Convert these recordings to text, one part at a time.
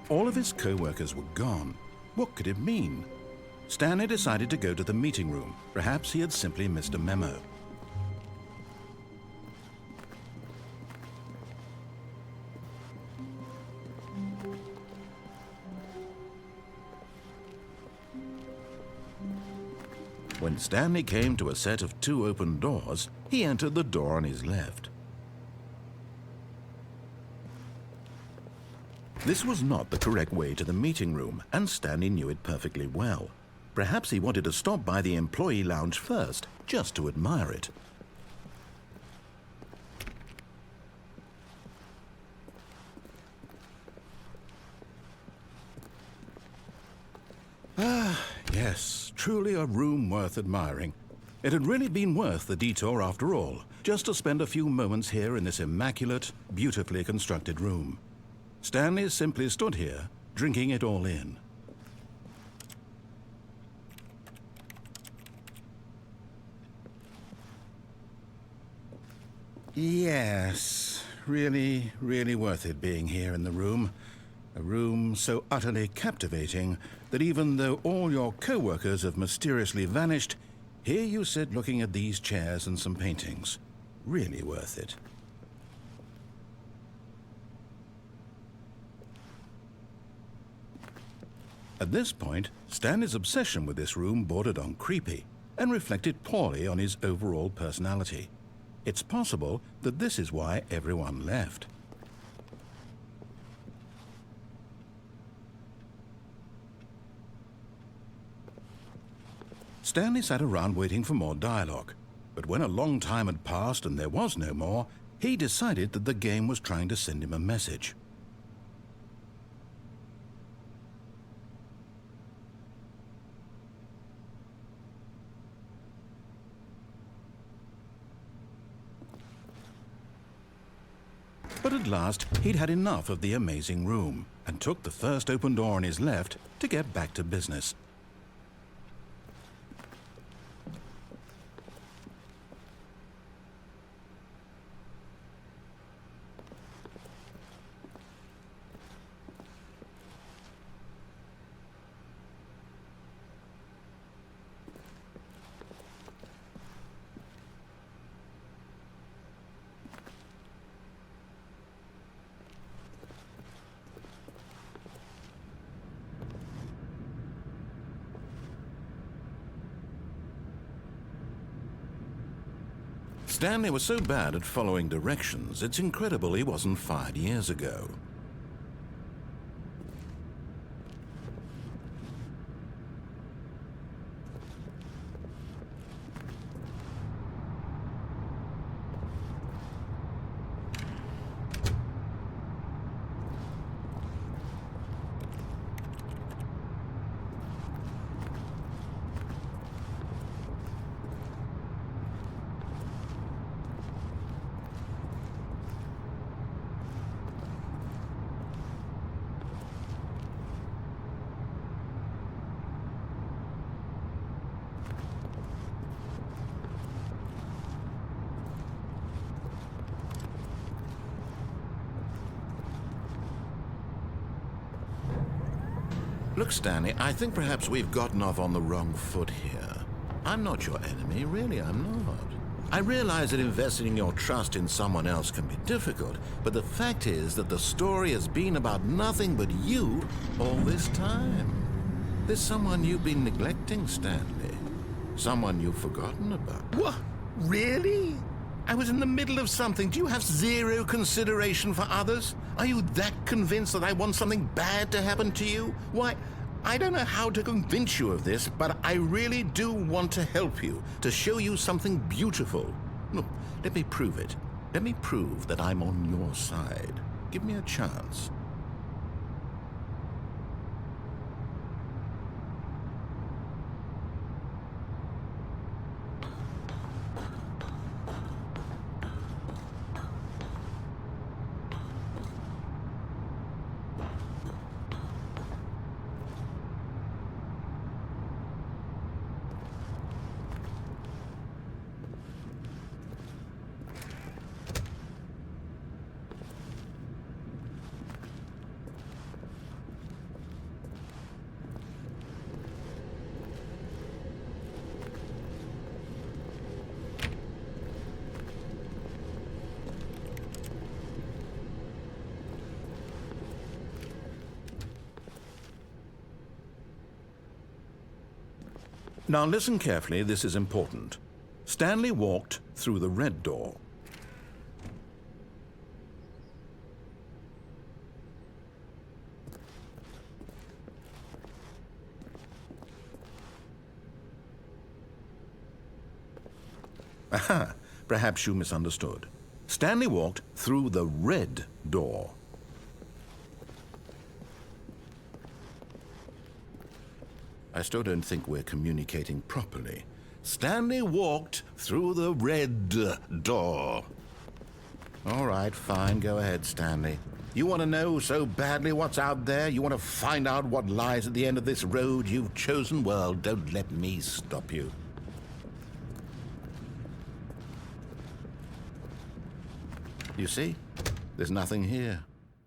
All of his co-workers were gone. What could it mean? Stanley decided to go to the meeting room. Perhaps he had simply missed a memo. When Stanley came to a set of 2 open doors, he entered the door on his left. This was not the correct way to the meeting room, and Stanley knew it perfectly well. Perhaps he wanted to stop by the employee lounge first, just to admire it. Yes, truly a room worth admiring. It had really been worth the detour after all, just to spend a few moments here in this immaculate, beautifully constructed room. Stanley simply stood here, drinking it all in. Yes, really worth it being here in the room. A room so utterly captivating that even though all your co-workers have mysteriously vanished, here you sit looking at these chairs and some paintings. Really worth it. At this point, Stanley's obsession with this room bordered on creepy and reflected poorly on his overall personality. It's possible that this is why everyone left. Stanley sat around waiting for more dialogue, but when a long time had passed and there was no more, he decided that the game was trying to send him a message. But at last, he'd had enough of the amazing room and took the first open door on his left to get back to business. Stanley was so bad at following directions, it's incredible he wasn't fired years ago. Look, Stanley, I think perhaps we've gotten off on the wrong foot here. I'm not your enemy, really, I'm not. I realize that investing your trust in someone else can be difficult, but the fact is that the story has been about nothing but you all this time. There's someone you've been neglecting, Stanley. Someone you've forgotten about. What? Really? I was in the middle of something. Do you have zero consideration for others? Are you that convinced that I want something bad to happen to you? Why, I don't know how to convince you of this, but I really do want to help you, to show you something beautiful. Look, let me prove it. Let me prove that I'm on your side. Give me a chance. Now listen carefully, this is important. Stanley walked through the red door. Aha, perhaps you misunderstood. Stanley walked through the red door. I still don't think we're communicating properly. Stanley walked through the red door. All right, fine, go ahead, Stanley. You want to know so badly what's out there? You want to find out what lies at the end of this road you've chosen? Well, don't let me stop you. You see? There's nothing here.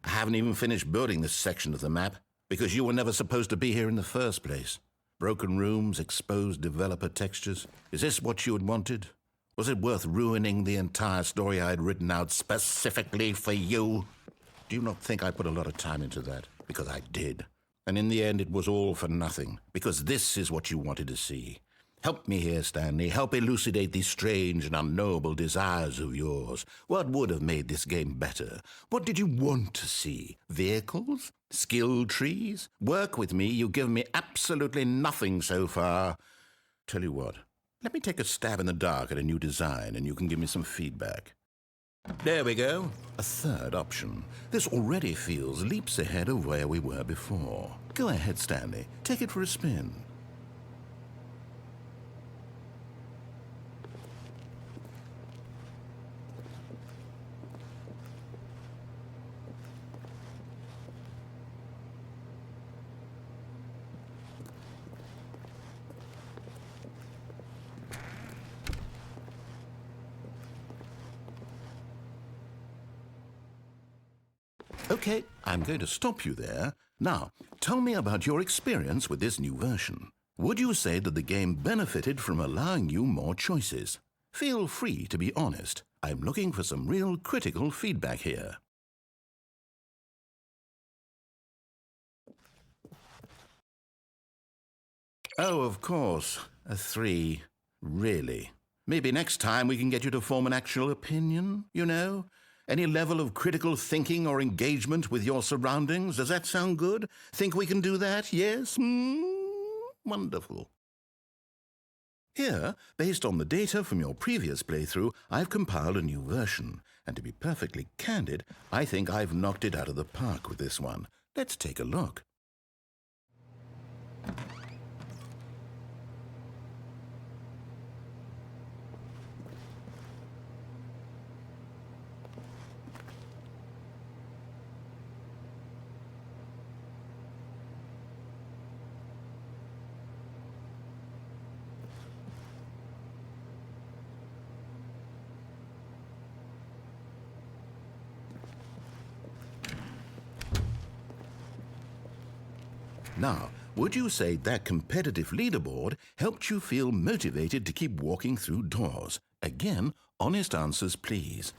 I haven't even finished building this section of the map because you were never supposed to be here in the first place. Broken rooms, exposed developer textures. Is this what you had wanted? Was it worth ruining the entire story I had written out specifically for you? Do you not think I put a lot of time into that? Because I did. And in the end, it was all for nothing. Because this is what you wanted to see. Help me here, Stanley. Help elucidate these strange and unknowable desires of yours. What would have made this game better? What did you want to see? Vehicles? Skill trees? Work with me. You've given me absolutely nothing so far. Tell you what, let me take a stab in the dark at a new design and you can give me some feedback. There we go. A third option. This already feels leaps ahead of where we were before. Go ahead, Stanley. Take it for a spin. Okay, I'm going to stop you there. Now, tell me about your experience with this new version. Would you say that the game benefited from allowing you more choices? Feel free to be honest. I'm looking for some real critical feedback here. Oh, of course. A 3. Really? Maybe next time we can get you to form an actual opinion, you know? Any level of critical thinking or engagement with your surroundings? Does that sound good? Think we can do that? Yes? Wonderful. Here, based on the data from your previous playthrough, I've compiled a new version. And to be perfectly candid, I think I've knocked it out of the park with this one. Let's take a look. Now, would you say that competitive leaderboard helped you feel motivated to keep walking through doors? Again, honest answers, please.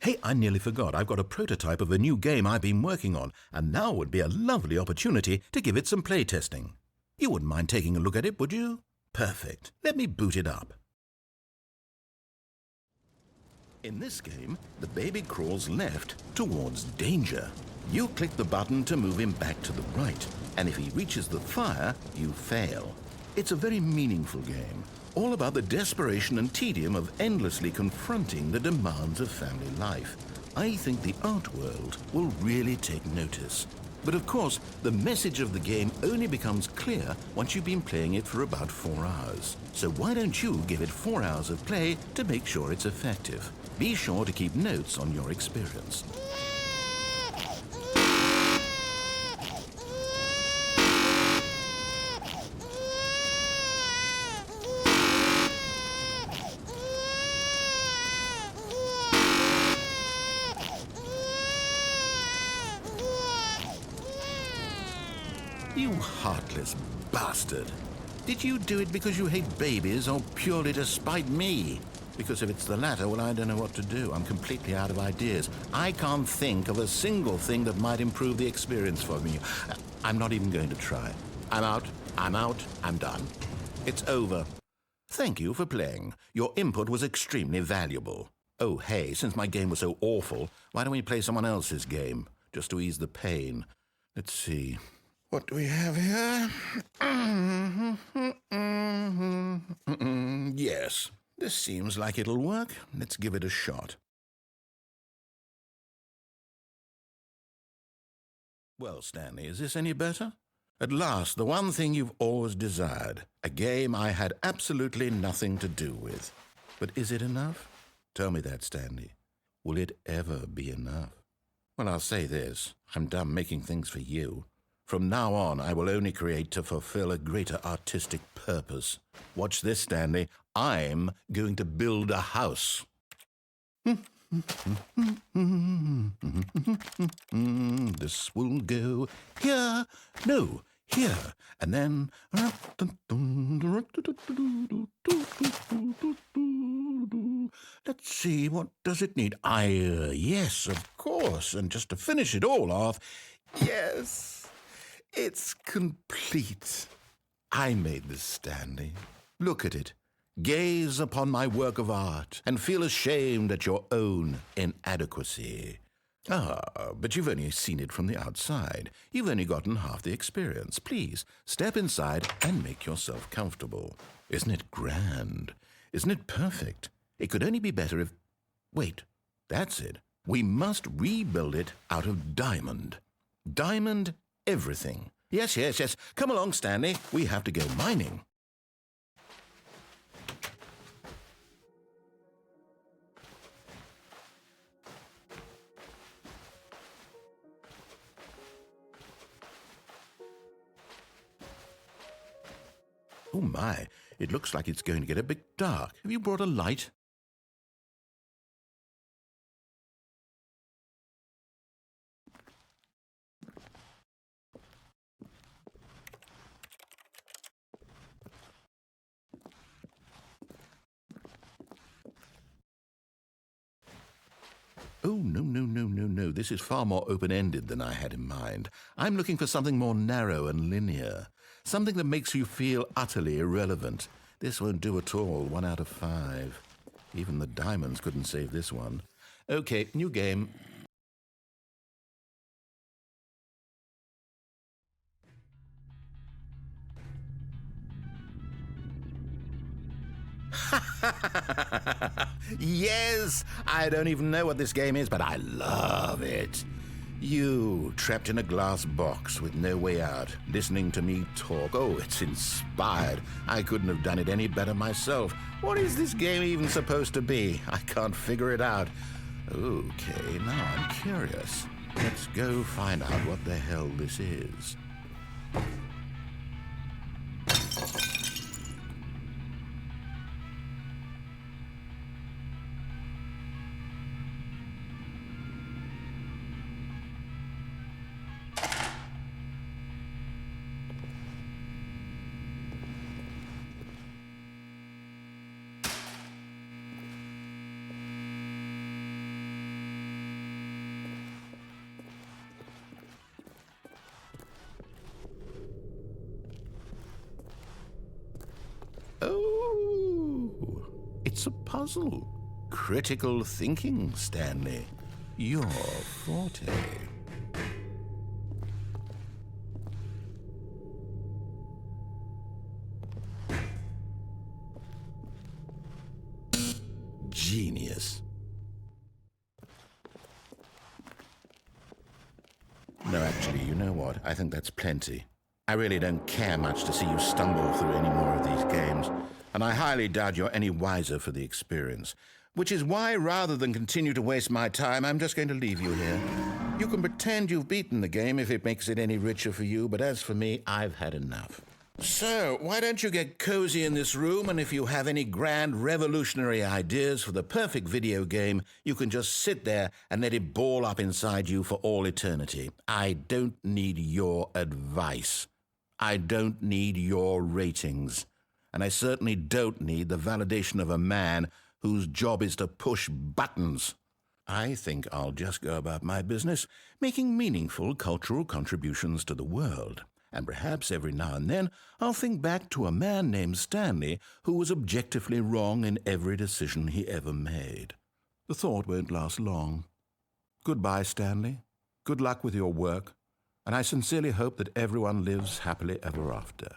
Hey, I nearly forgot. I've got a prototype of a new game I've been working on, and now would be a lovely opportunity to give it some playtesting. You wouldn't mind taking a look at it, would you? Perfect. Let me boot it up. In this game, the baby crawls left towards danger. You click the button to move him back to the right, and if he reaches the fire, you fail. It's a very meaningful game, all about the desperation and tedium of endlessly confronting the demands of family life. I think the art world will really take notice. But of course, the message of the game only becomes clear once you've been playing it for about 4 hours. So why don't you give it 4 hours of play to make sure it's effective? Be sure to keep notes on your experience. You heartless bastard. Did you do it because you hate babies or purely to spite me? Because if it's the latter, well, I don't know what to do. I'm completely out of ideas. I can't think of a single thing that might improve the experience for me. I'm not even going to try. I'm out, I'm done. It's over. Thank you for playing. Your input was extremely valuable. Oh, hey, since my game was so awful, why don't we play someone else's game, just to ease the pain? Let's see. What do we have here? Yes, this seems like it'll work. Let's give it a shot. Well, Stanley, is this any better? At last, the one thing you've always desired. A game I had absolutely nothing to do with. But is it enough? Tell me that, Stanley. Will it ever be enough? Well, I'll say this. I'm done making things for you. From now on, I will only create to fulfill a greater artistic purpose. Watch this, Stanley. I'm going to build a house. This will go here, no, here, and then... Let's see, what does it need? Yes, of course, and just to finish it all off, yes, it's complete. I made this, Stanley. Look at it. Gaze upon my work of art and feel ashamed at your own inadequacy. But you've only seen it from the outside. You've only gotten half the experience. Please, step inside and make yourself comfortable. Isn't it grand? Isn't it perfect? It could only be better if... Wait, that's it. We must rebuild it out of diamond. Diamond everything. Yes. Come along, Stanley. We have to go mining. Oh my, it looks like it's going to get a bit dark. Have you brought a light? Oh, no. This is far more open-ended than I had in mind. I'm looking for something more narrow and linear. Something that makes you feel utterly irrelevant. This won't do at all. 1 out of 5. Even the diamonds couldn't save this one. Okay, new game. Yes! I don't even know what this game is, but I love it. You, trapped in a glass box with no way out, listening to me talk. Oh, it's inspired. I couldn't have done it any better myself. What is this game even supposed to be? I can't figure it out. Okay, now I'm curious. Let's go find out what the hell this is. Oh, it's a puzzle. Critical thinking, Stanley. Your forte. Genius. No, actually, you know what? I think that's plenty. I really don't care much to see you stumble through any more of these games, and I highly doubt you're any wiser for the experience, which is why, rather than continue to waste my time, I'm just going to leave you here. You can pretend you've beaten the game if it makes it any richer for you, but as for me, I've had enough. So, why don't you get cozy in this room, and if you have any grand revolutionary ideas for the perfect video game, you can just sit there and let it ball up inside you for all eternity. I don't need your advice. I don't need your ratings. And I certainly don't need the validation of a man whose job is to push buttons. I think I'll just go about my business, making meaningful cultural contributions to the world. And perhaps every now and then I'll think back to a man named Stanley who was objectively wrong in every decision he ever made. The thought won't last long. Goodbye, Stanley. Good luck with your work, and I sincerely hope that everyone lives happily ever after.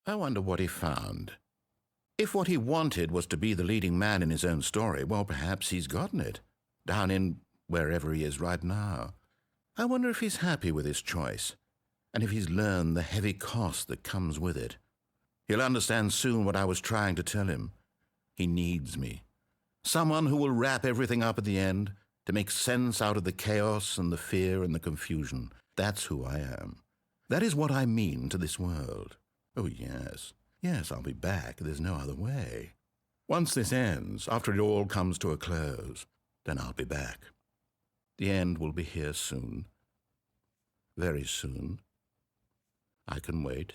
I wonder what he found. If what he wanted was to be the leading man in his own story, well, perhaps he's gotten it, down in wherever he is right now. I wonder if he's happy with his choice, and if he's learned the heavy cost that comes with it. He'll understand soon what I was trying to tell him. He needs me. Someone who will wrap everything up at the end, to make sense out of the chaos and the fear and the confusion. That's who I am. That is what I mean to this world. Oh, yes. Yes, I'll be back. There's no other way. Once this ends, after it all comes to a close, then I'll be back. The end will be here soon. Very soon. I can wait.